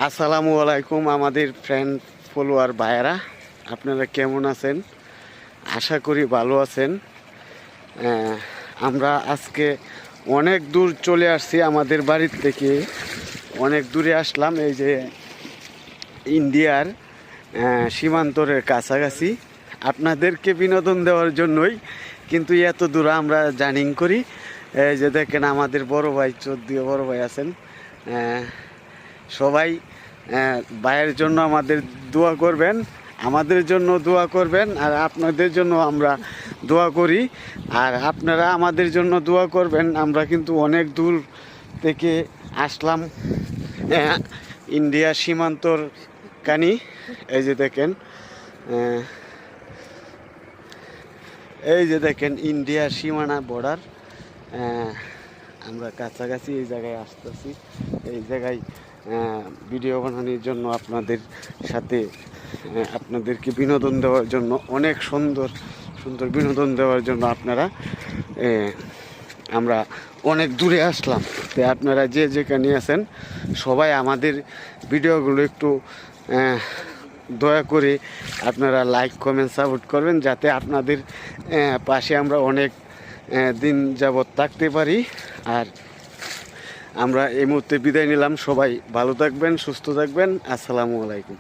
আসসালামু আলাইকুম আমাদের ফ্রেন্ড ফলোয়ার ভাইয়েরা, আপনারা কেমন আছেন? আশা করি ভালো আছেন। আমরা আজকে অনেক দূর চলে আসছি, আমাদের বাড়ির থেকে অনেক দূরে আসলাম। এই যে ইন্ডিয়ার সীমান্তরের কাছাকাছি আপনাদেরকে বিনোদন দেওয়ার জন্যই কিন্তু এত দূর আমরা জার্নিং করি। এই যে দেখেন আমাদের বড় ভাই, 14 বড় ভাই আছেন। সবাই ভাইয়ের জন্য আমাদের দোয়া করবেন, আমাদের জন্য দোয়া করবেন, আর আপনাদের জন্য আমরা দোয়া করি। আর আপনারা আমাদের জন্য দোয়া করবেন। আমরা কিন্তু অনেক দূর থেকে আসলাম ইন্ডিয়া সীমান্তর কানি। এই যে দেখেন, এই যে দেখেন ইন্ডিয়ার সীমানা বর্ডার। আমরা কাছাকাছি এই জায়গায় আসতেছি, এই জায়গায় ভিডিও বানানোর জন্য, আপনাদের সাথে আপনাদেরকে বিনোদন দেওয়ার জন্য, অনেক সুন্দর সুন্দর বিনোদন দেওয়ার জন্য আমরা অনেক দূরে আসলাম। তো আপনারা যে যেখানে আছেন সবাই আমাদের ভিডিওগুলো একটু দয়া করে আপনারা লাইক কমেন্ট সাপোর্ট করবেন, যাতে আপনাদের পাশে আমরা অনেক দিন যাবৎ থাকতে পারি। আর আমরা এই মুহূর্তে বিদায় নিলাম। সবাই ভালো থাকবেন, সুস্থ থাকবেন। আসসালামু আলাইকুম।